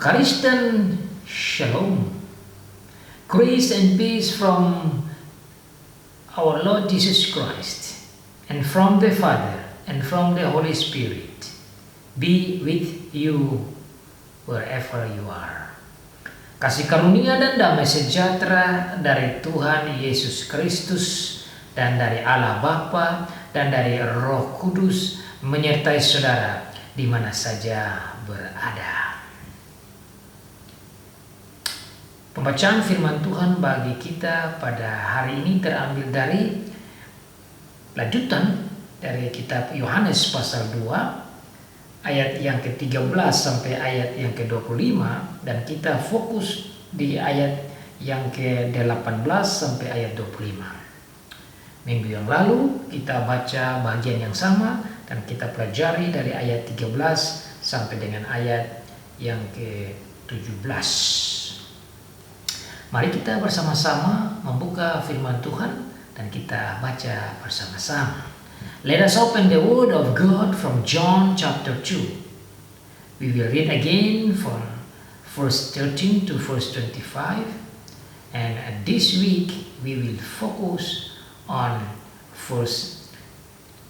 Kristen Shalom. Grace and peace from our Lord Jesus Christ and from the Father and from the Holy Spirit be with you wherever you are. Kasih karunia dan damai sejahtera dari Tuhan Yesus Kristus dan dari Allah Bapa dan dari Roh Kudus menyertai saudara di mana saja berada. Pembacaan firman Tuhan bagi kita pada hari ini terambil dari lanjutan dari kitab Yohanes pasal 2 ayat yang ke-13 sampai ayat yang ke-25, dan kita fokus di ayat yang ke-18 sampai ayat 25. Minggu yang lalu kita baca bagian yang sama dan kita pelajari dari ayat 13 sampai dengan ayat yang ke-17. Mari kita bersama-sama membuka firman Tuhan dan kita baca bersama-sama. Let us open the Word of God from John chapter 2. We will read again from verse 13 to verse 25. And this week we will focus on verse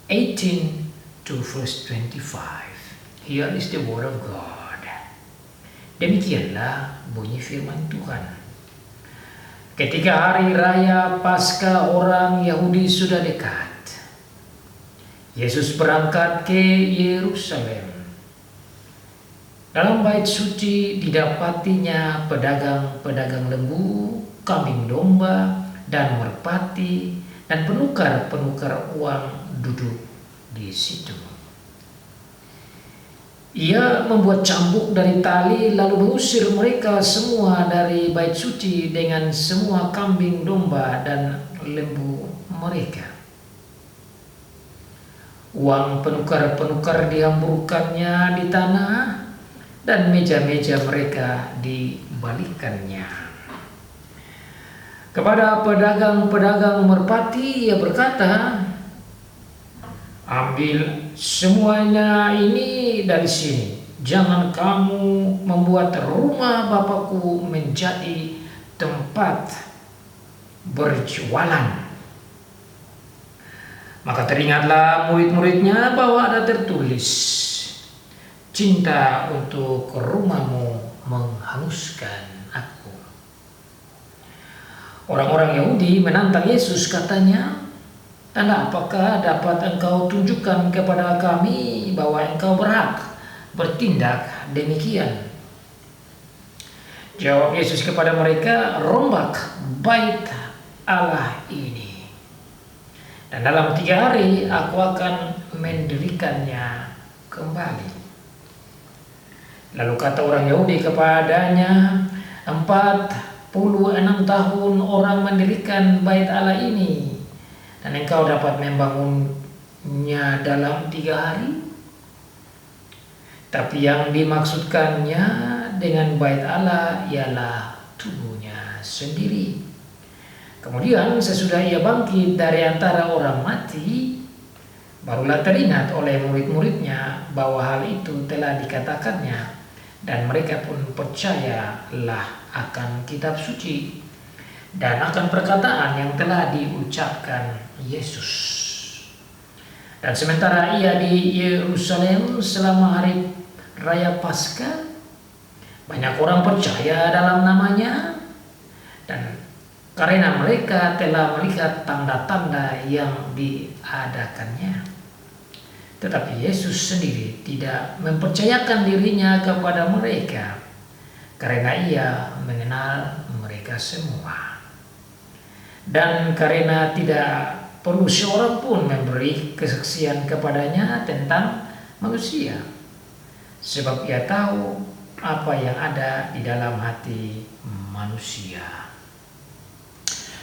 18 to verse 25. Here is the Word of God. Demikianlah bunyi firman Tuhan. Ketika hari raya Paskah orang Yahudi sudah dekat, Yesus berangkat ke Yerusalem. Dalam bait suci didapatinya pedagang-pedagang lembu, kambing domba, dan merpati, dan penukar-penukar uang duduk di situ. Ia membuat cambuk dari tali lalu mengusir mereka semua dari bait suci dengan semua kambing domba dan lembu mereka. Uang penukar-penukar dihamburkannya di tanah dan meja-meja mereka dibalikkannya. Kepada pedagang-pedagang merpati ia berkata, "Ambil semuanya ini dari sini. Jangan kamu membuat rumah Bapakku menjadi tempat berjualan." Maka teringatlah murid-muridnya bahwa ada tertulis, "Cinta untuk rumahmu menghanguskan aku." Orang-orang Yahudi menantang Yesus, katanya, "Tanda apakah dapat engkau tunjukkan kepada kami bahwa engkau berhak bertindak demikian?" Jawab Yesus kepada mereka, "Rombak bait Allah ini, dan dalam 3 hari aku akan mendirikannya kembali." Lalu kata orang Yahudi kepadanya, 46 tahun orang mendirikan bait Allah ini, dan engkau dapat membangunnya dalam 3 hari? Tapi yang dimaksudkannya dengan bait Allah ialah tubuhnya sendiri. Kemudian sesudah ia bangkit dari antara orang mati, barulah teringat oleh murid-muridnya bahwa hal itu telah dikatakannya, dan mereka pun percayalah akan kitab suci dan akan perkataan yang telah diucapkan Yesus. Dan sementara ia di Yerusalem selama hari raya Paskah, banyak orang percaya dalam namanya, dan karena mereka telah melihat tanda-tanda yang diadakannya. Tetapi Yesus sendiri tidak mempercayakan dirinya kepada mereka, karena ia mengenal mereka semua. Dan karena tidak perlu seorang pun memberi kesaksian kepadanya tentang manusia, sebab ia tahu apa yang ada di dalam hati manusia.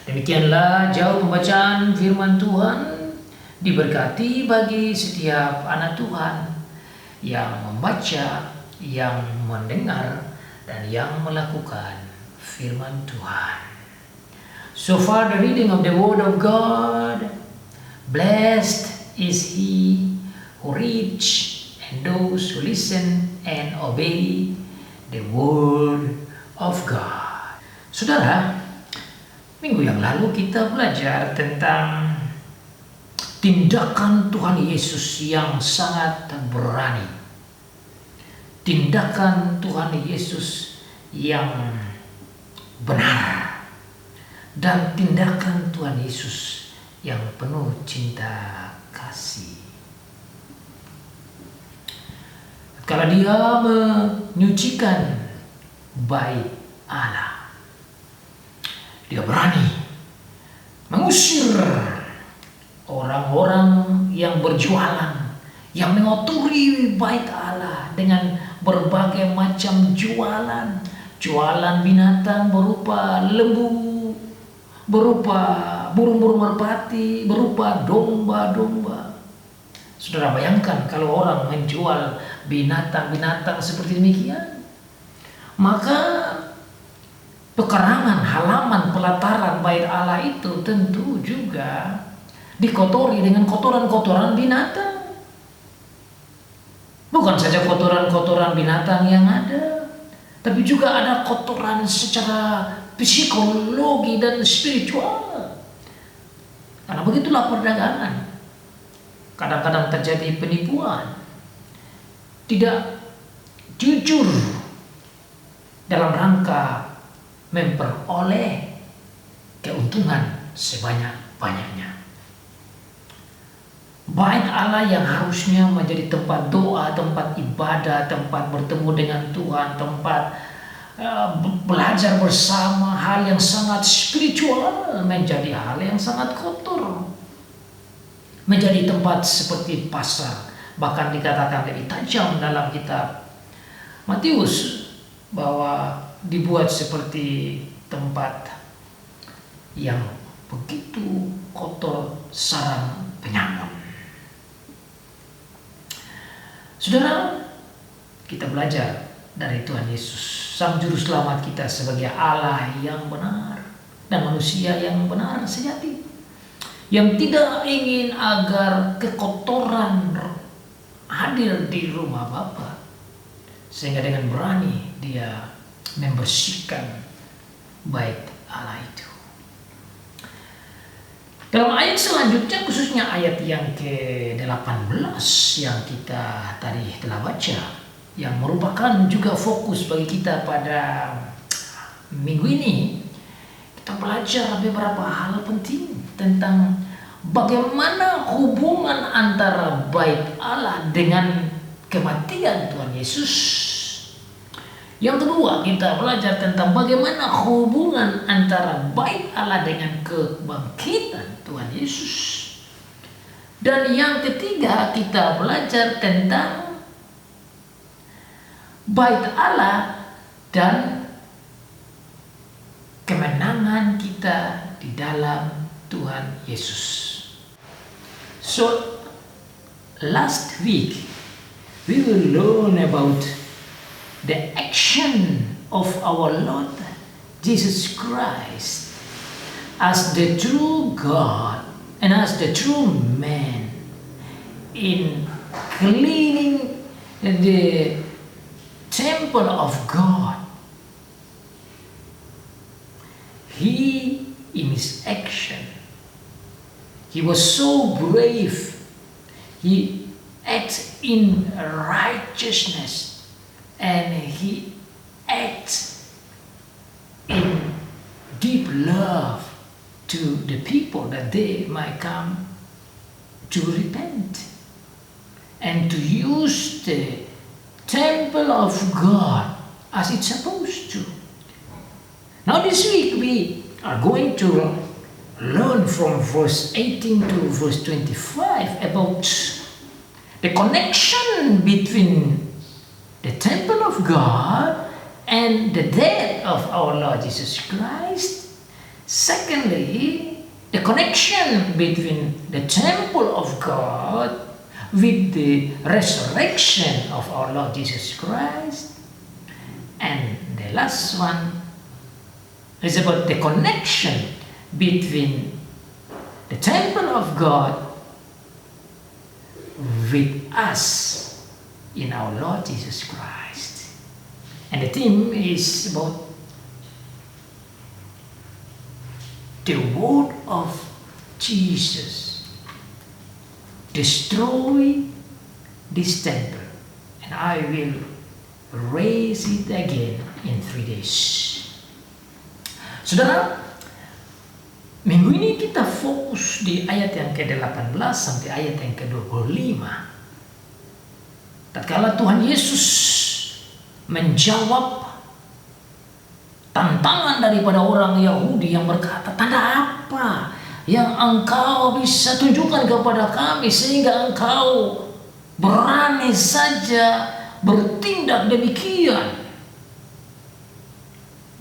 Demikianlah jauh pembacaan firman Tuhan. Diberkati bagi setiap anak Tuhan yang membaca, yang mendengar, dan yang melakukan firman Tuhan. So far the reading of the Word of God. Blessed is he who reads and those who listen and obey the Word of God. Saudara, minggu yang lalu kita belajar tentang tindakan Tuhan Yesus yang sangat berani. Tindakan Tuhan Yesus yang benar. Dan tindakan Tuhan Yesus yang penuh cinta kasih. Kalau dia menyucikan bait Allah, dia berani mengusir orang-orang yang berjualan, yang mengotori bait Allah dengan berbagai macam jualan. Jualan binatang berupa lembu, berupa burung-burung merpati, berupa domba-domba. Saudara bayangkan kalau orang menjual binatang-binatang seperti demikian, maka pekarangan, halaman, pelataran bait Allah itu tentu juga dikotori dengan kotoran-kotoran binatang. Bukan saja kotoran-kotoran binatang yang ada, tapi juga ada kotoran secara psikologi dan spiritual. Karena begitulah perdagangan. Kadang-kadang terjadi penipuan, tidak jujur dalam rangka memperoleh keuntungan sebanyak-banyaknya. Bait Allah yang harusnya menjadi tempat doa, tempat ibadah, tempat bertemu dengan Tuhan, tempat belajar bersama, hal yang sangat spiritual, menjadi hal yang sangat kotor. Menjadi tempat seperti pasar, bahkan dikatakan lebih tajam dalam kitab Matius bahwa dibuat seperti tempat yang begitu kotor, sarang penyamun. Saudara, kita belajar dari Tuhan Yesus, Sang Juru Selamat kita, sebagai Allah yang benar dan manusia yang benar sejati, yang tidak ingin agar kekotoran hadir di rumah Bapa, sehingga dengan berani dia membersihkan bait Allah itu. Dalam ayat selanjutnya, khususnya ayat yang ke-18 yang kita tadi telah baca, yang merupakan juga fokus bagi kita pada minggu ini, kita belajar beberapa hal penting tentang bagaimana hubungan antara bait Allah dengan kematian Tuhan Yesus. Yang kedua, kita belajar tentang bagaimana hubungan antara bait Allah dengan kebangkitan Tuhan Yesus. Dan yang ketiga, kita belajar tentang bait Allah dan kemenangan kita di dalam Tuhan Yesus. So, last week we will learn about the action of our Lord Jesus Christ as the true God and as the true man in cleaning the temple of God. He, in his action, he was so brave. He acted in righteousness. And he acts in deep love to the people that they might come to repent and to use the temple of God as it's supposed to. Now this week we are going to learn from verse 18 to verse 25 about the connection between the temple of God and the death of our Lord Jesus Christ. Secondly, the connection between the temple of God with the resurrection of our Lord Jesus Christ. And the last one is about the connection between the temple of God with us in our Lord Jesus Christ. And the theme is about the word of Jesus. Destroy this temple, and I will raise it again in 3 days. Saudara, minggu ini kita fokus di ayat yang ke-18 sampai ayat yang ke-25. Tatkala Tuhan Yesus menjawab tantangan daripada orang Yahudi yang berkata, tanda apa yang engkau bisa tunjukkan kepada kami sehingga engkau berani saja bertindak demikian?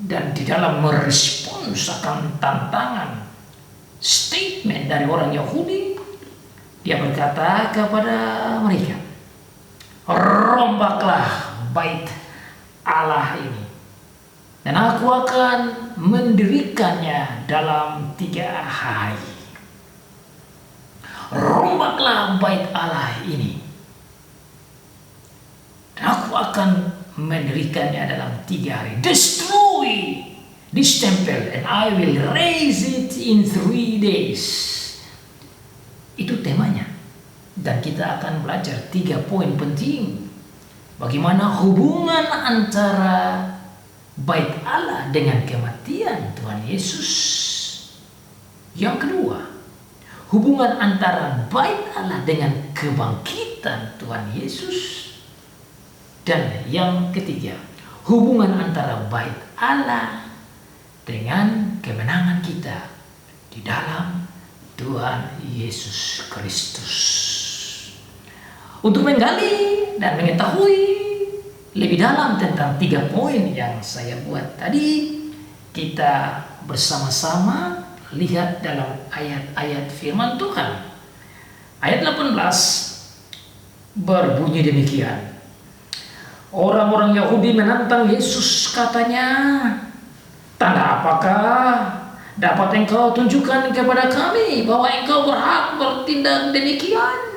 Dan di dalam merespons akan tantangan statement dari orang Yahudi, dia berkata kepada mereka, rombaklah bait Allah ini, dan aku akan mendirikannya dalam 3 hari. Rombaklah bait Allah ini, dan aku akan mendirikannya dalam 3 hari. Destroy this temple and I will raise it in 3 days. Itu temanya. Dan kita akan belajar 3 poin penting. Bagaimana hubungan antara bait Allah dengan kematian Tuhan Yesus. Yang kedua, hubungan antara bait Allah dengan kebangkitan Tuhan Yesus. Dan yang ketiga, hubungan antara bait Allah dengan kemenangan kita di dalam Tuhan Yesus Kristus. Untuk menggali dan mengetahui lebih dalam tentang 3 poin yang saya buat tadi, kita bersama-sama lihat dalam ayat-ayat firman Tuhan. Ayat 18 berbunyi demikian. Orang-orang Yahudi menantang Yesus, katanya, tanda apakah dapat engkau tunjukkan kepada kami bahwa engkau berhak bertindak demikian?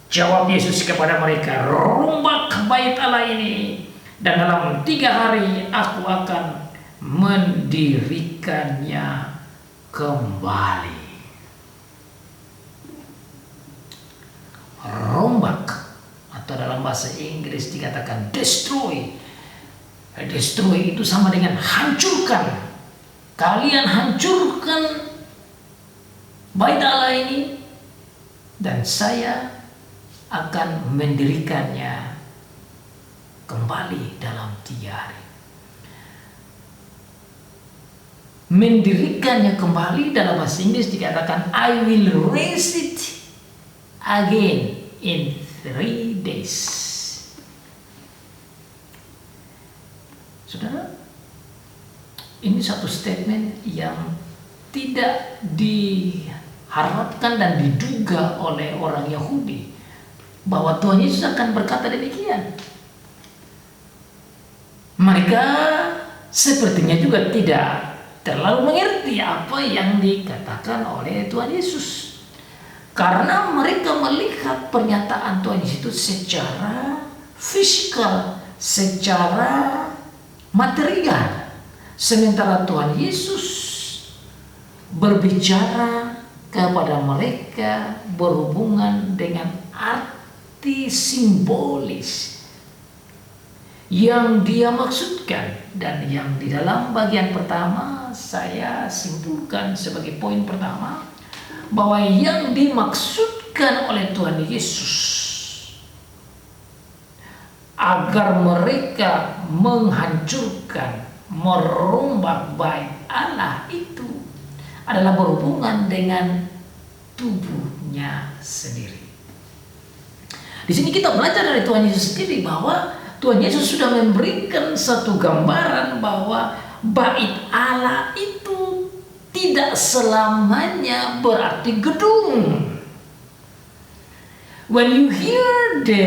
Jawab Yesus kepada mereka, rombak bait Allah ini, dan dalam 3 hari aku akan mendirikannya kembali. Rombak, atau dalam bahasa Inggris dikatakan destroy. Destroy itu sama dengan hancurkan. Kalian hancurkan bait Allah ini, dan saya akan mendirikannya kembali dalam 3 hari. Mendirikannya kembali dalam bahasa Inggris dikatakan I will raise it again in 3 days. Saudara, ini satu statement yang tidak diharapkan dan diduga oleh orang Yahudi, bahwa Tuhan Yesus akan berkata demikian. Mereka sepertinya juga tidak terlalu mengerti apa yang dikatakan oleh Tuhan Yesus. Karena mereka melihat pernyataan Tuhan Yesus secara fisikal, secara material. Sementara Tuhan Yesus berbicara kepada mereka berhubungan dengan arti simbolis yang dia maksudkan. Dan yang di dalam bagian pertama saya simpulkan sebagai poin pertama, bahwa yang dimaksudkan oleh Tuhan Yesus agar mereka menghancurkan, merombak bait Allah itu adalah berhubungan dengan tubuhnya sendiri. Di sini kita belajar dari Tuhan Yesus sendiri bahwa Tuhan Yesus sudah memberikan satu gambaran bahwa bait Allah itu tidak selamanya berarti gedung. When you hear the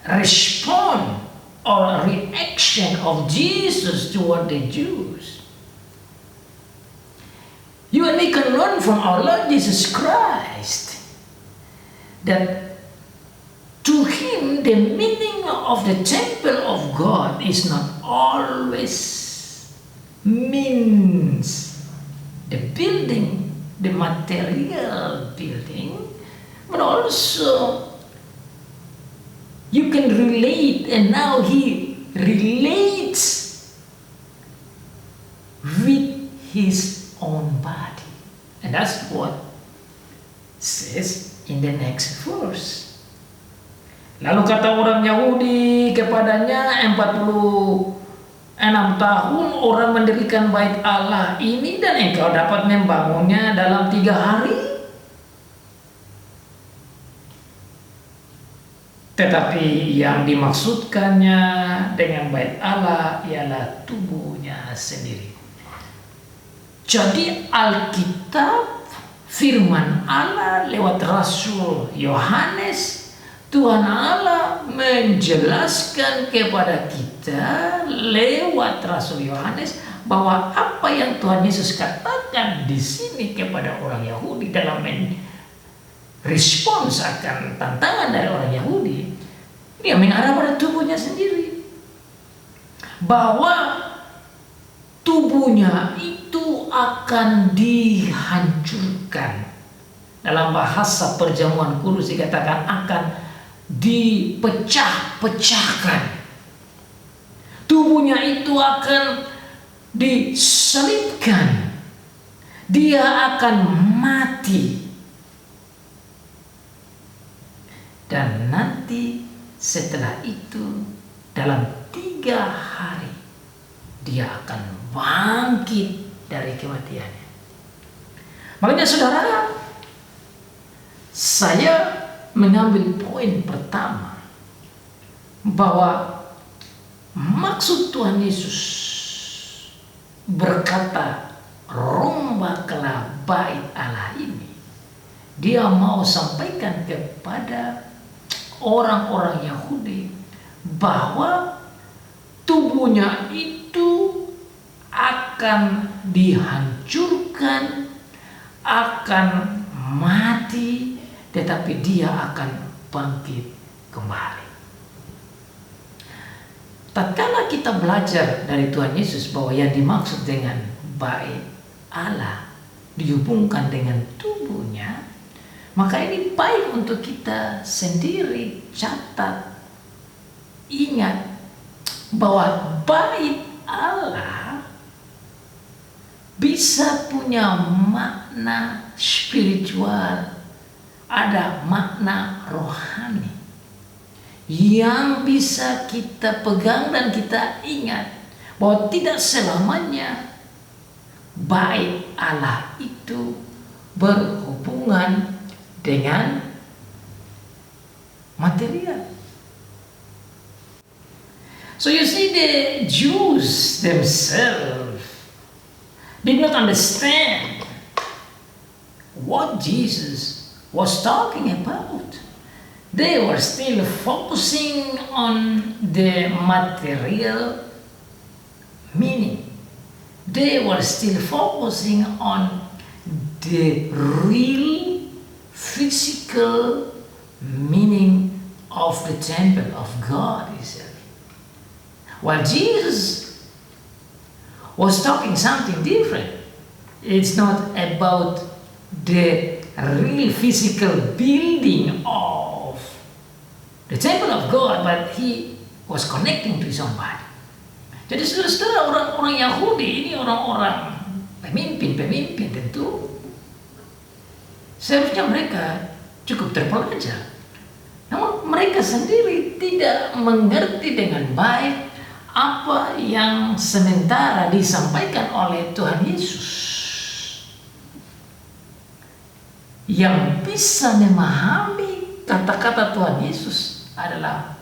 response or reaction of Jesus toward the Jews, you and me can learn from our Lord Jesus Christ that to Him again, the meaning of the temple of God is not always means the building, the material building, but also you can relate, and now he relates with his own body. And that's what says in the next verse. Lalu kata orang Yahudi kepadanya, 46 tahun orang mendirikan bait Allah ini dan engkau dapat membangunnya dalam 3 hari. Tetapi yang dimaksudkannya dengan bait Allah ialah tubuhnya sendiri. Jadi Alkitab, firman Allah lewat Rasul Yohanes, Tuhan Allah menjelaskan kepada kita lewat Rasul Yohanes bahwa apa yang Tuhan Yesus katakan di sini kepada orang Yahudi dalam respons akan tantangan dari orang Yahudi, dia mengarah pada tubuhnya sendiri. Bahwa tubuhnya itu akan dihancurkan. Dalam bahasa perjamuan kudus dikatakan akan dipecah-pecahkan. Tubuhnya itu akan diselipkan. Dia akan mati. Dan nanti setelah itu dalam 3 hari dia akan bangkit dari kematiannya. Makanya saudara, saya mengambil poin pertama bahwa maksud Tuhan Yesus berkata rombaklah bait Allah ini, dia mau sampaikan kepada orang-orang Yahudi bahwa tubuhnya itu akan dihancurkan, akan mati, tetapi dia akan bangkit kembali. Tatkala kita belajar dari Tuhan Yesus bahwa yang dimaksud dengan bait Allah dihubungkan dengan tubuhnya, maka ini baik untuk kita sendiri catat, ingat bahwa bait Allah bisa punya makna spiritual, ada makna rohani yang bisa kita pegang dan kita ingat bahwa tidak selamanya bait Allah itu berhubungan dengan material. So you see, the Jews themselves did not understand what Jesus was talking about. They were still focusing on the material meaning. They were still focusing on the real physical meaning of the temple of God itself. While Jesus was talking something different. It's not about the real physical building of the temple of God, but he was connecting to his own body. Jadi saudara-saudara, orang-orang Yahudi ini orang-orang pemimpin tentu seharusnya mereka cukup terpelajar. Namun mereka sendiri tidak mengerti dengan baik apa yang sementara disampaikan oleh Tuhan Yesus. Yang bisa memahami kata-kata Tuhan Yesus adalah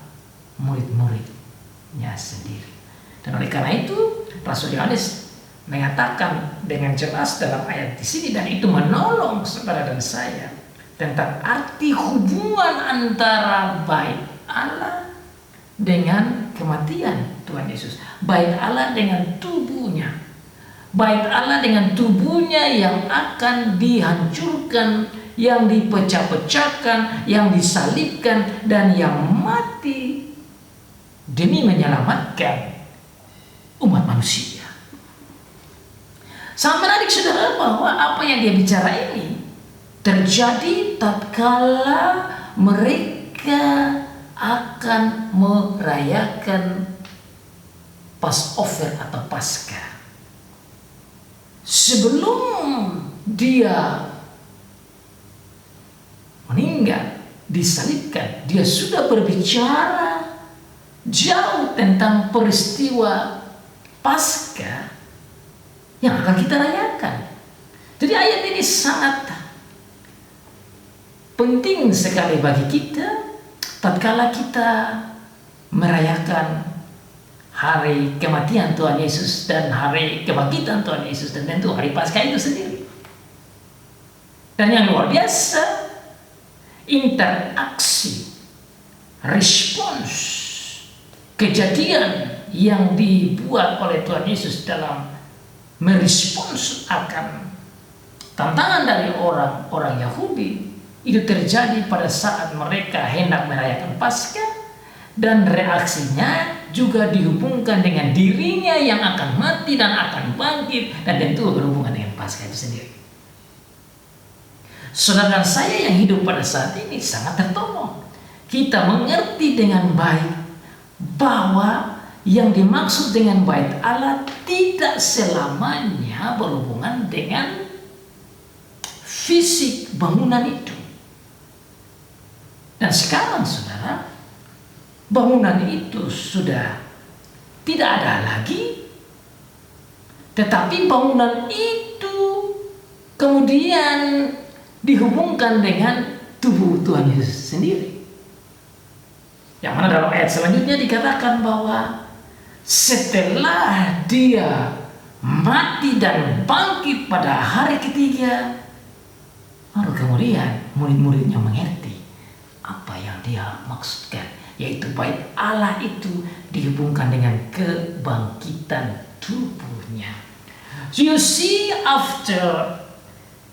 murid-muridnya sendiri. Dan oleh karena itu Rasul Yohanes mengatakan dengan jelas dalam ayat di sini, dan itu menolong saudara dan saya tentang arti hubungan antara bait Allah dengan kematian Tuhan Yesus, bait Allah dengan tubuhnya, bait Allah dengan tubuhnya yang akan dihancurkan, yang dipecah-pecahkan, yang disalibkan, dan yang mati demi menyelamatkan umat manusia. Sangat menarik saudara bahwa apa yang dia bicara ini terjadi tatkala mereka akan merayakan Passover atau Paskah. Sebelum dia meninggal, disalibkan, dia sudah berbicara jauh tentang peristiwa Paskah yang akan kita rayakan. Jadi ayat ini sangat penting sekali bagi kita tatkala kita merayakan hari kematian Tuhan Yesus dan hari kebangkitan Tuhan Yesus, dan tentu hari Paskah itu sendiri. Dan yang luar biasa, interaksi, respons, kejadian yang dibuat oleh Tuhan Yesus dalam merespons akan tantangan dari orang-orang Yahudi itu terjadi pada saat mereka hendak merayakan Paskah, dan reaksinya juga dihubungkan dengan dirinya yang akan mati dan akan bangkit, dan tentu berhubungan dengan Paskah itu sendiri. Saudara saya yang hidup pada saat ini sangat tertolong. Kita mengerti dengan baik bahwa yang dimaksud dengan bait Allah tidak selamanya berhubungan dengan fisik bangunan itu. Dan sekarang saudara, bangunan itu sudah tidak ada lagi, tetapi bangunan itu kemudian dihubungkan dengan tubuh Tuhan Yesus sendiri. Yang mana dalam ayat selanjutnya dikatakan bahwa setelah dia mati dan bangkit pada hari ketiga, baru kemudian murid-muridnya mengerti apa yang dia maksudkan, yaitu bait Allah itu dihubungkan dengan kebangkitan tubuhnya. So you see, after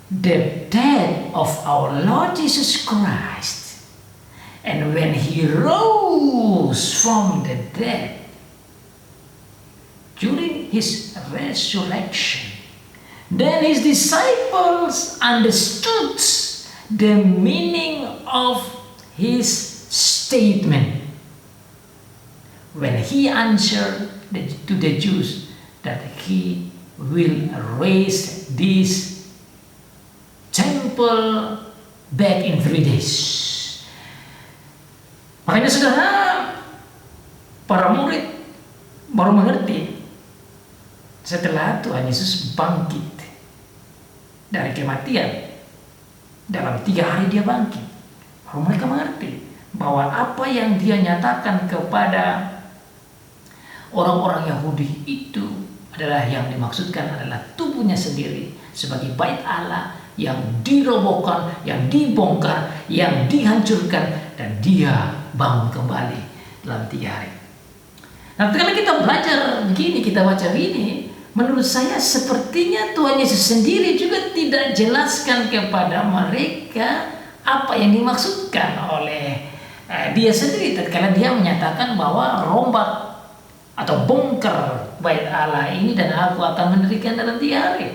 the death of our Lord Jesus Christ, and when he rose from the dead, during his resurrection, then his disciples understood the meaning of his statement when he answered to the Jews that he will raise this temple back in 3 days. Makanya saudara, para murid baru mengerti setelah Tuhan Yesus bangkit dari kematian. Dalam 3 hari dia bangkit. Baru mereka mengerti bahwa apa yang dia nyatakan kepada orang-orang Yahudi itu adalah yang dimaksudkan adalah tubuhnya sendiri sebagai bait Allah yang dirobohkan, yang dibongkar, yang dihancurkan, dan dia bangun kembali dalam 3 hari. Nah, kalau kita belajar begini, kita baca ini, menurut saya sepertinya Tuhan Yesus sendiri juga tidak jelaskan kepada mereka apa yang dimaksudkan oleh dia sendiri tatkala dia menyatakan bahwa rombak atau bongkar bait Allah ini dan aku akan mendirikan dalam 3 hari.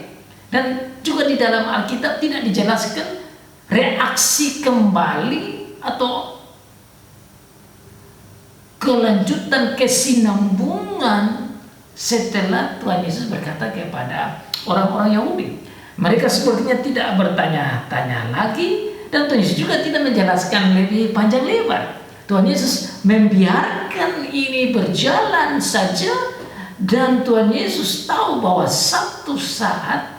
Dan juga di dalam Alkitab tidak dijelaskan reaksi kembali atau kelanjutan kesinambungan setelah Tuhan Yesus berkata kepada orang-orang Yahudi. Mereka sepertinya tidak bertanya-tanya lagi, dan Tuhan Yesus juga tidak menjelaskan lebih panjang lebar. Tuhan Yesus membiarkan ini berjalan saja, dan Tuhan Yesus tahu bahwa satu saat,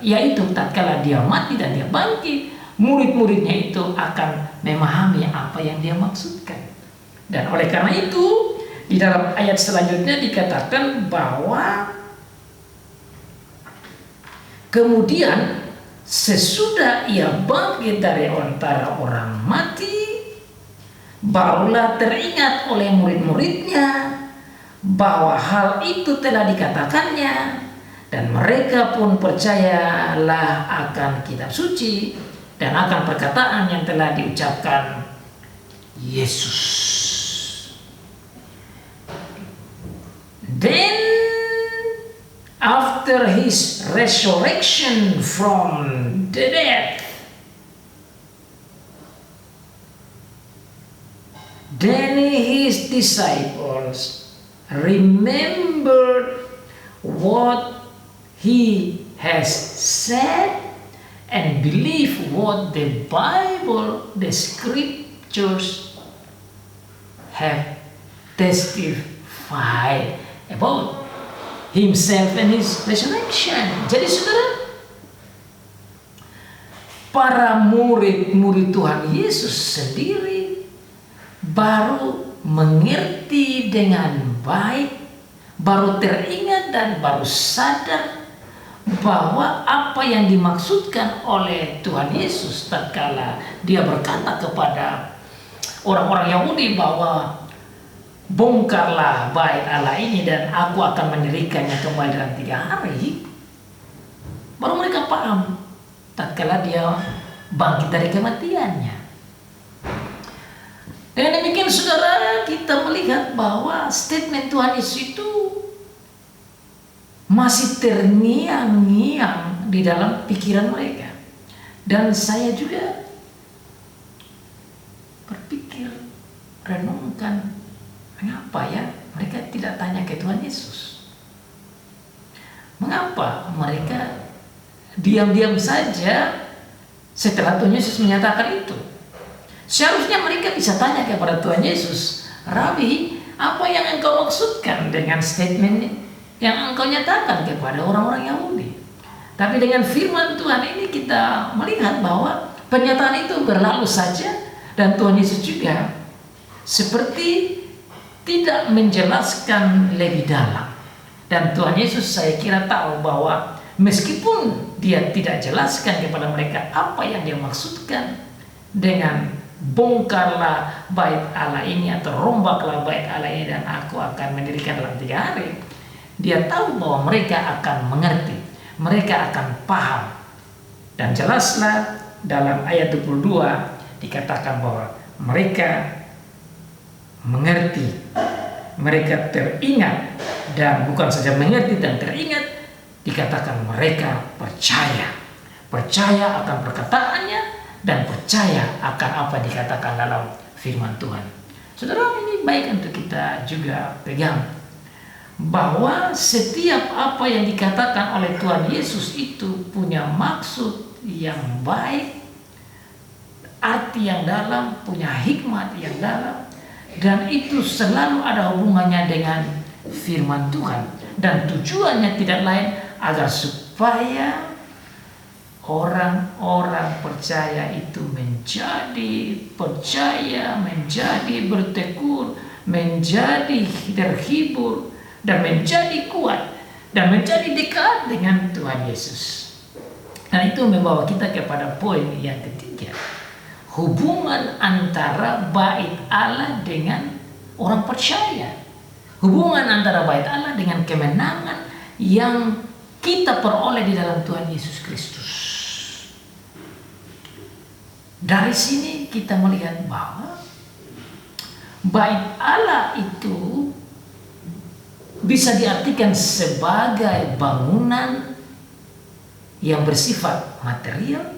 yaitu tatkala dia mati dan dia bangkit, murid-muridnya itu akan memahami apa yang dia maksudkan. Dan oleh karena itu, di dalam ayat selanjutnya dikatakan bahwa kemudian sesudah ia bangkit dari antara orang mati, barulah teringat oleh murid-muridnya bahwa hal itu telah dikatakannya, dan mereka pun percayalah akan kitab suci dan akan perkataan yang telah diucapkan Yesus. Then after his resurrection from the dead, then his disciples remembered what he has said and believe what the Bible, the scriptures have testified about himself and his resurrection. Jadi saudara, para murid-murid Tuhan Yesus sendiri baru mengerti dengan baik, baru teringat dan baru sadar bahwa apa yang dimaksudkan oleh Tuhan Yesus tatkala dia berkata kepada orang-orang Yahudi bahwa bongkarlah bait Allah ini dan aku akan mendirikannya kembali dalam 3 hari. Baru mereka paham tatkala dia bangkit dari kematiannya. Dengan demikian saudara, kita melihat bahwa statement Tuhan Yesus itu masih terngiang-ngiang di dalam pikiran mereka. Dan saya juga berpikir, renungkan, mengapa ya mereka tidak tanya ke Tuhan Yesus? Mengapa mereka diam-diam saja setelah Tuhan Yesus menyatakan itu? Seharusnya mereka bisa tanya kepada Tuhan Yesus, Rabi, apa yang engkau maksudkan dengan statement yang engkau nyatakan kepada orang-orang Yahudi? Tapi dengan firman Tuhan ini kita melihat bahwa pernyataan itu berlalu saja, dan Tuhan Yesus juga seperti tidak menjelaskan lebih dalam. Dan Tuhan Yesus saya kira tahu bahwa meskipun dia tidak jelaskan kepada mereka apa yang dia maksudkan dengan bongkarlah bait Allah ini atau rombaklah bait Allah ini dan aku akan mendirikan dalam 3 hari, dia tahu bahwa mereka akan mengerti, mereka akan paham. Dan jelaslah dalam ayat 22 dikatakan bahwa mereka mengerti, mereka teringat, dan bukan saja mengerti dan teringat, dikatakan mereka percaya akan perkataannya dan percaya akan apa dikatakan dalam firman Tuhan. Saudara, ini baik untuk kita juga pegang bahwa setiap apa yang dikatakan oleh Tuhan Yesus itu punya maksud yang baik, arti yang dalam, punya hikmat yang dalam, dan itu selalu ada hubungannya dengan firman Tuhan, dan tujuannya tidak lain agar supaya orang-orang percaya itu menjadi percaya, menjadi bertekun, menjadi terhibur, dan menjadi kuat, dan menjadi dekat dengan Tuhan Yesus. Dan itu membawa kita kepada poin yang ketiga, hubungan antara bait Allah dengan orang percaya. Hubungan antara bait Allah dengan kemenangan yang kita peroleh di dalam Tuhan Yesus Kristus. Dari sini kita melihat bahwa bait Allah itu bisa diartikan sebagai bangunan yang bersifat material,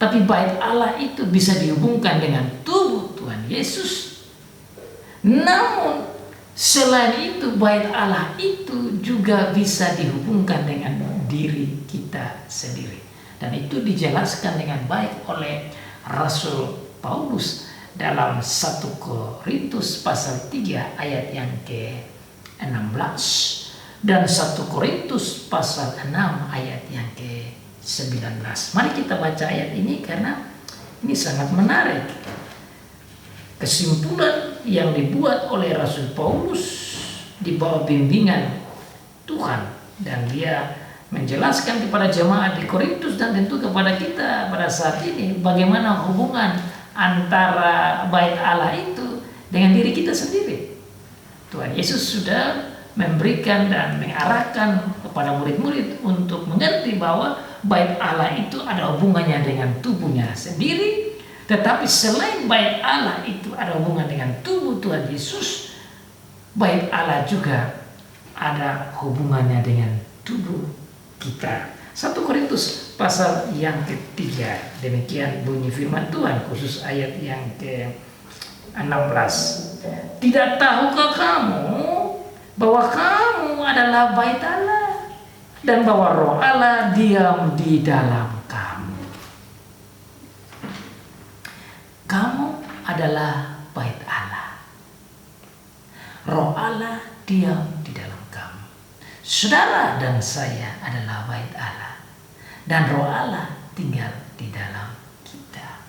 tapi bait Allah itu bisa dihubungkan dengan tubuh Tuhan Yesus. Namun selain itu, bait Allah itu juga bisa dihubungkan dengan diri kita sendiri. Dan itu dijelaskan dengan baik oleh Rasul Paulus dalam 1 Korintus pasal 3 ayat yang ke-16 dan 1 Korintus pasal 6 ayat yang ke-19. Mari kita baca ayat ini karena ini sangat menarik. Kesimpulan yang dibuat oleh Rasul Paulus di bawah bimbingan Tuhan, dan dia menjelaskan kepada jemaat di Korintus dan tentu kepada kita pada saat ini bagaimana hubungan antara bait Allah itu dengan diri kita sendiri. Tuhan Yesus sudah memberikan dan mengarahkan kepada murid-murid untuk mengerti bahwa bait Allah itu ada hubungannya dengan tubuhnya sendiri. Tetapi selain bait Allah itu ada hubungan dengan tubuh Tuhan Yesus, bait Allah juga ada hubungannya dengan tubuh kita. 1 Korintus pasal yang ketiga, demikian bunyi firman Tuhan, khusus ayat yang ke-16. Tidak tahukah kamu bahwa kamu adalah bait Allah dan bahwa Roh Allah diam di dalam kamu? Kamu adalah bait Allah. Roh Allah diam di dalam kamu. Saudara dan saya adalah bait Allah. Dan Roh Allah tinggal di dalam kita.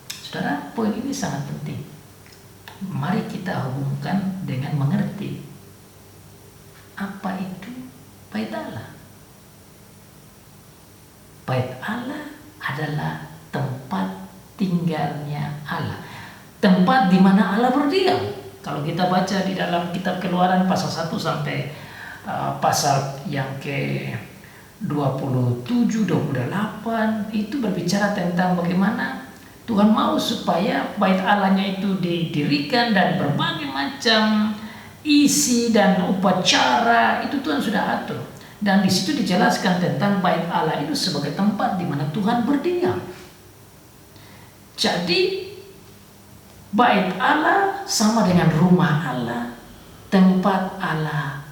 Saudara, poin ini sangat penting. Mari kita hubungkan dengan mengerti apa itu bait Allah. Bait Allah adalah tempat tinggalnya Allah. Tempat di mana Allah berdiam. Kalau kita baca di dalam kitab Keluaran pasal 1 sampai pasal yang ke 27, 28 itu berbicara tentang bagaimana Tuhan mau supaya bait Allahnya itu didirikan dan berbagai macam isi dan upacara itu Tuhan sudah atur. Dan di situ dijelaskan tentang bait Allah itu sebagai tempat di mana Tuhan berdiam. Jadi bait Allah sama dengan rumah Allah, tempat Allah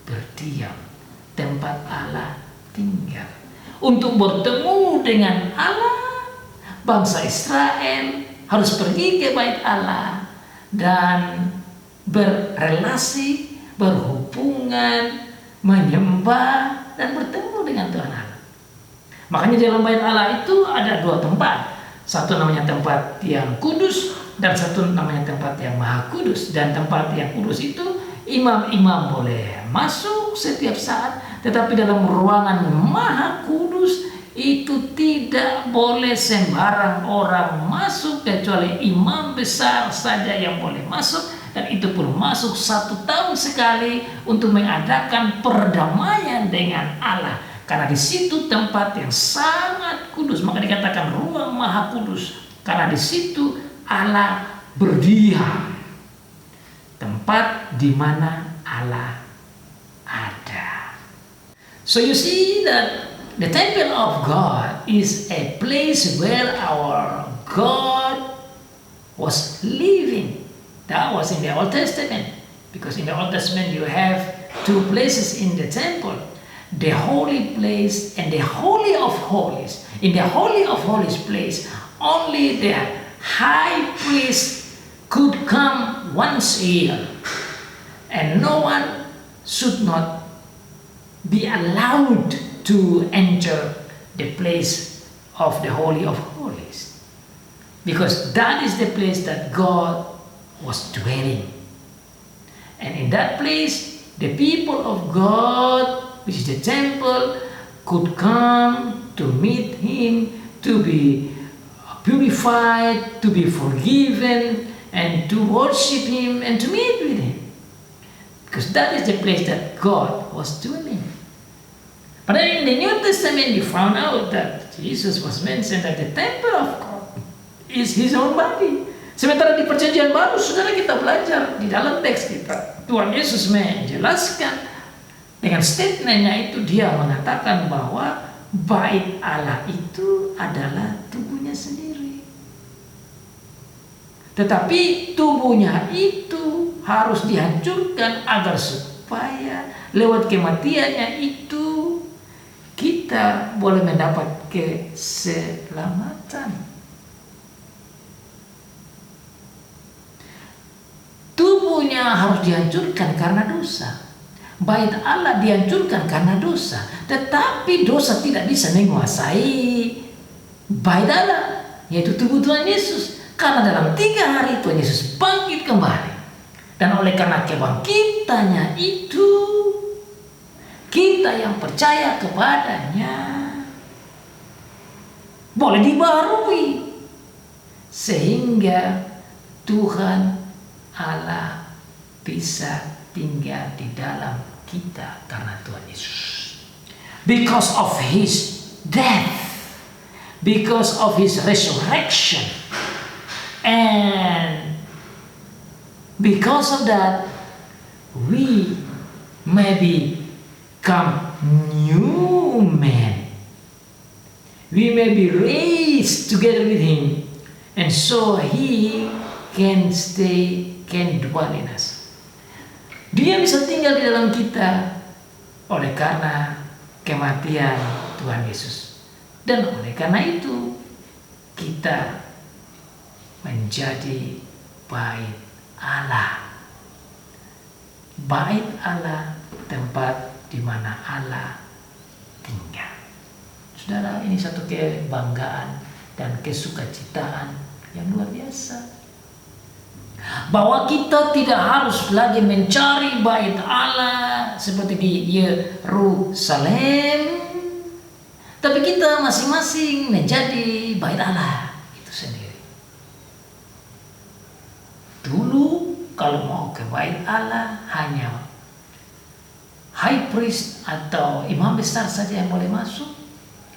berdiam, tempat Allah tinggal. Untuk bertemu dengan Allah, bangsa Israel harus pergi ke bait Allah dan berrelasi, berhubungan, menyembah dan bertemu dengan Tuhan Allah. Makanya dalam bait Allah itu ada 2 tempat. Satu namanya tempat yang kudus dan satu namanya tempat yang maha kudus. Dan tempat yang kudus itu imam-imam boleh masuk setiap saat, tetapi dalam ruangan maha kudus itu tidak boleh sembarang orang masuk kecuali imam besar saja yang boleh masuk, dan itu pun masuk 1 tahun sekali untuk mengadakan perdamaian dengan Allah. Karena di situ tempat yang sangat kudus, maka dikatakan ruang maha kudus, karena di situ Allah berdiam. Tempat di mana Allah ada. So you see that the temple of God is a place where our God was living. That was in the Old Testament. Because in the Old Testament you have 2 places in the temple. The holy place and the holy of holies. In the holy of holies place, only the high priest could come once a year. And no one should not be allowed to enter the place of the Holy of Holies, because that is the place that God was dwelling. And in that place, the people of God, which is the temple, could come to meet Him, to be purified, to be forgiven, and to worship Him and to meet with Him. Because that is the place that God was dwelling. But then in the New Testament, you found out that Jesus was mentioned that the temple of God is His own body. Sementara di Perjanjian Baru, saudara, kita belajar di dalam teks kita, Tuhan Yesus menjelaskan dengan statementnya itu, Dia mengatakan bahwa bait Allah itu adalah tubuhnya sendiri. Tetapi tubuhnya itu harus dihancurkan agar supaya lewat kematiannya itu kita boleh mendapat keselamatan. Tubuhnya harus dihancurkan karena dosa. Bait Allah dihancurkan karena dosa. Tetapi dosa tidak bisa menguasai bait Allah, yaitu tubuh Tuhan Yesus. Karena dalam 3 hari Tuhan Yesus bangkit kembali. Dan oleh karena kebangkitannya itu, kita yang percaya kepadanya boleh dibaharui, sehingga Tuhan Allah bisa tinggal di dalam kita karena Tuhan Yesus. Because of His death, because of His resurrection, and because of that, we may become new men. We may be raised together with Him, and so He can dwell in us. Dia bisa tinggal di dalam kita oleh karena kematian Tuhan Yesus. Dan oleh karena itu kita menjadi bait Allah. Bait Allah, tempat di mana Allah tinggal. Saudara, ini satu kebanggaan dan kesukacitaan yang luar biasa. Bahwa kita tidak harus lagi mencari bait Allah seperti di Yerusalem, tapi kita masing-masing menjadi bait Allah itu sendiri. Dulu kalau mau ke bait Allah hanya high priest atau imam besar saja yang boleh masuk.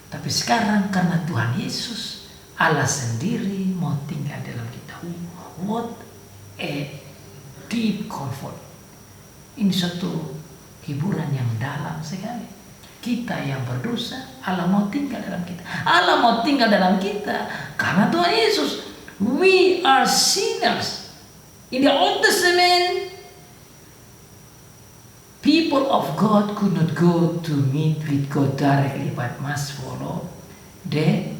Tapi sekarang karena Tuhan Yesus, Allah sendiri mau tinggal dalam kita. What a deep comfort. Ini satu hiburan yang dalam sekali. Kita yang berdosa, Allah mau tinggal dalam kita. Allah mau tinggal dalam kita karena Tuhan Yesus. We are sinners. In the Old Testament, people of God could not go to meet with God directly, but must follow the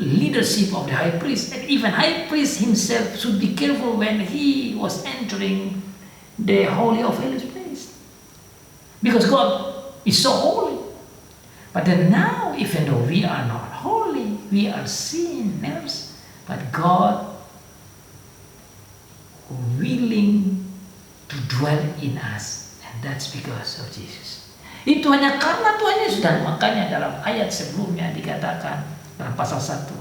leadership of the high priest. And even high priest himself should be careful when he was entering the Holy of Holies place, because God is so holy. But then now, even though we are not holy, we are sinners, but God willing to dwell in us, and that's because of Jesus. Itu hanya karena Tuhan Yesus. Dan makanya dalam ayat sebelumnya dikatakan dalam pasal 1,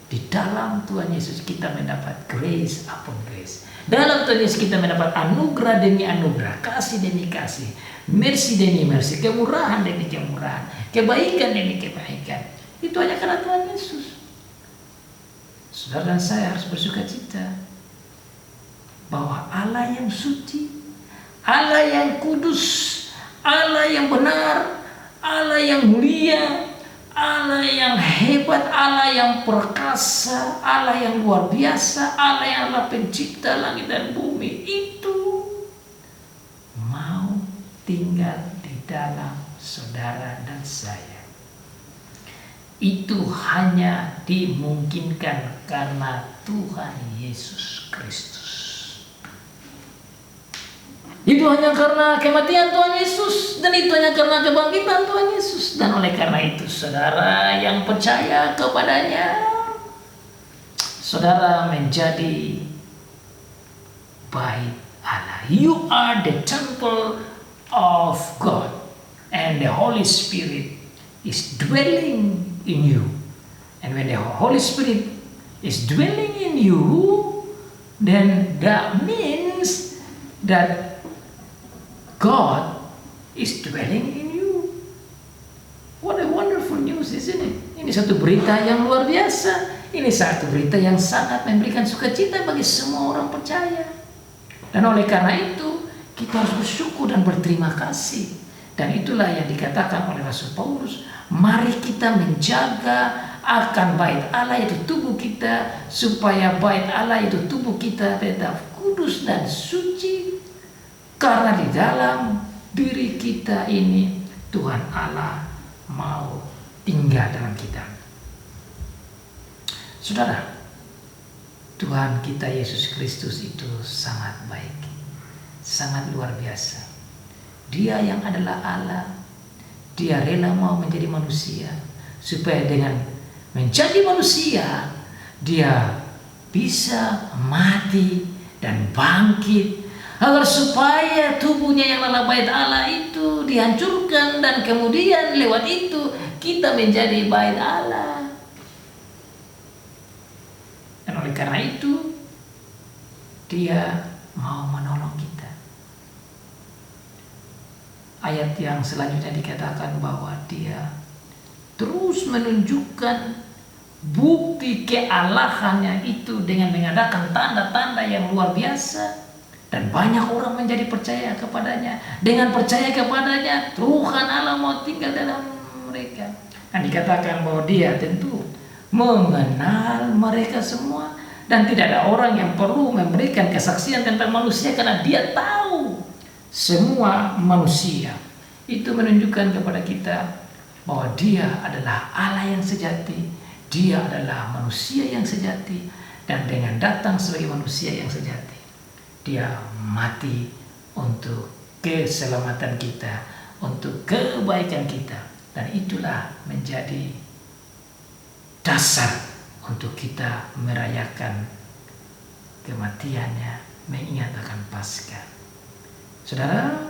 di dalam Tuhan Yesus kita mendapat grace upon grace. Dalam Tuhan Yesus kita mendapat anugerah demi anugerah, kasih demi kasih, mercy demi mercy, kemurahan demi kemurahan, kebaikan demi kebaikan. Itu hanya karena Tuhan Yesus. Saudara dan saya harus bersuka cita bahwa Allah yang suci, Allah yang kudus, Allah yang benar, Allah yang mulia, Allah yang hebat, Allah yang perkasa, Allah yang luar biasa, Allah yang adalah pencipta langit dan bumi, itu mau tinggal di dalam saudara dan saya. Itu hanya dimungkinkan karena Tuhan Yesus Kristus. Itu hanya karena kematian Tuhan Yesus, dan itu hanya karena kebangkitan Tuhan Yesus. Dan oleh karena itu, saudara yang percaya kepadanya, saudara menjadi bait Allah. You are the temple of God, and the Holy Spirit is dwelling in you. And when the Holy Spirit is dwelling in you, then that means that God is dwelling in you. What a wonderful news, isn't it? Ini satu berita yang luar biasa. Ini satu berita yang sangat memberikan sukacita bagi semua orang percaya. Dan oleh karena itu, kita harus bersyukur dan berterima kasih. Dan itulah yang dikatakan oleh Rasul Paulus. Mari kita menjaga akan bait Allah, yaitu tubuh kita, supaya bait Allah, yaitu tubuh kita, tetap kudus dan suci. Karena di dalam diri kita ini Tuhan Allah mau tinggal dalam kita. Saudara, Tuhan kita Yesus Kristus itu sangat baik, sangat luar biasa. Dia yang adalah Allah, Dia rela mau menjadi manusia, supaya dengan menjadi manusia Dia bisa mati dan bangkit, agar supaya tubuhnya yang adalah bait Allah itu dihancurkan, dan kemudian lewat itu kita menjadi bait Allah. Dan oleh karena itu Dia mau menolong kita. ayat yang selanjutnya dikatakan bahwa dia terus menunjukkan bukti kealahannya itu dengan mengadakan tanda-tanda yang luar biasa. Dan banyak orang menjadi percaya kepadanya. Dengan percaya kepadanya, Tuhan Allah mau tinggal dalam mereka. Dan dikatakan bahwa dia tentu mengenal mereka semua. Dan tidak ada orang yang perlu memberikan kesaksian tentang manusia, karena dia tahu semua manusia. Itu menunjukkan kepada kita bahwa dia adalah Allah yang sejati. Dia adalah manusia yang sejati. Dan dengan datang sebagai manusia yang sejati, dia mati untuk keselamatan kita, untuk kebaikan kita. Dan itulah menjadi dasar untuk kita merayakan kematiannya, mengingat akan Paskah. Saudara,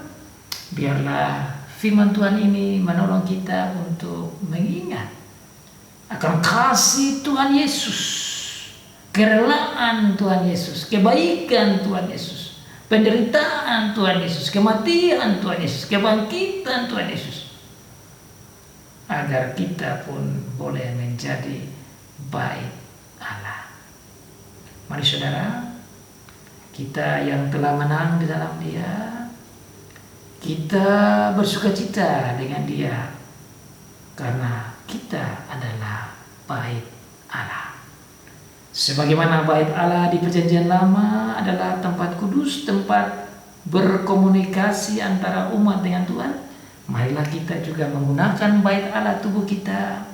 biarlah firman Tuhan ini menolong kita untuk mengingat akan kasih Tuhan Yesus, kerelaan Tuhan Yesus, kebaikan Tuhan Yesus, penderitaan Tuhan Yesus, kematian Tuhan Yesus, kebangkitan Tuhan Yesus, agar kita pun boleh menjadi bait Allah. Mari saudara, kita yang telah menang di dalam Dia, kita bersukacita dengan Dia, karena kita adalah bait Allah. Sebagaimana bait Allah di Perjanjian Lama adalah tempat kudus, tempat berkomunikasi antara umat dengan Tuhan, marilah kita juga menggunakan bait Allah, tubuh kita,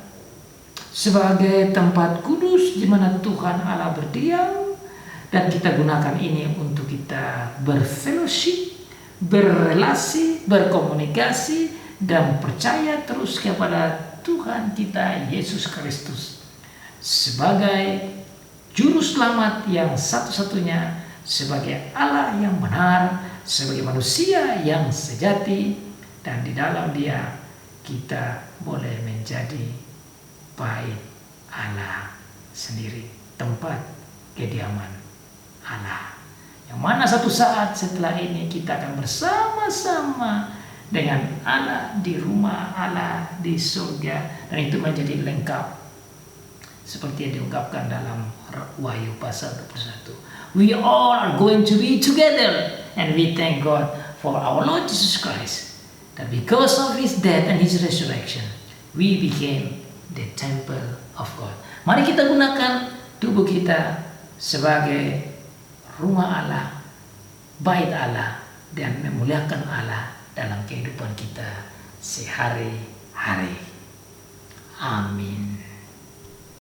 sebagai tempat kudus di mana Tuhan Allah berdiam. Dan kita gunakan ini untuk kita berfellowship, berrelasi, berkomunikasi, dan percaya terus kepada Tuhan kita Yesus Kristus sebagai Juru Selamat yang satu-satunya, sebagai Allah yang benar, sebagai manusia yang sejati. Dan di dalam Dia kita boleh menjadi bait Allah sendiri, tempat kediaman Allah, yang mana satu saat setelah ini kita akan bersama-sama dengan Allah di rumah Allah di surga. Dan itu menjadi lengkap seperti yang diungkapkan dalam Wahyu pasal 21. We all are going to be together, and we thank God for our Lord Jesus Christ, that because of His death and His resurrection, we became the temple of God. Mari kita gunakan tubuh kita sebagai rumah Allah, bait Allah, dan memuliakan Allah dalam kehidupan kita sehari-hari. Amin.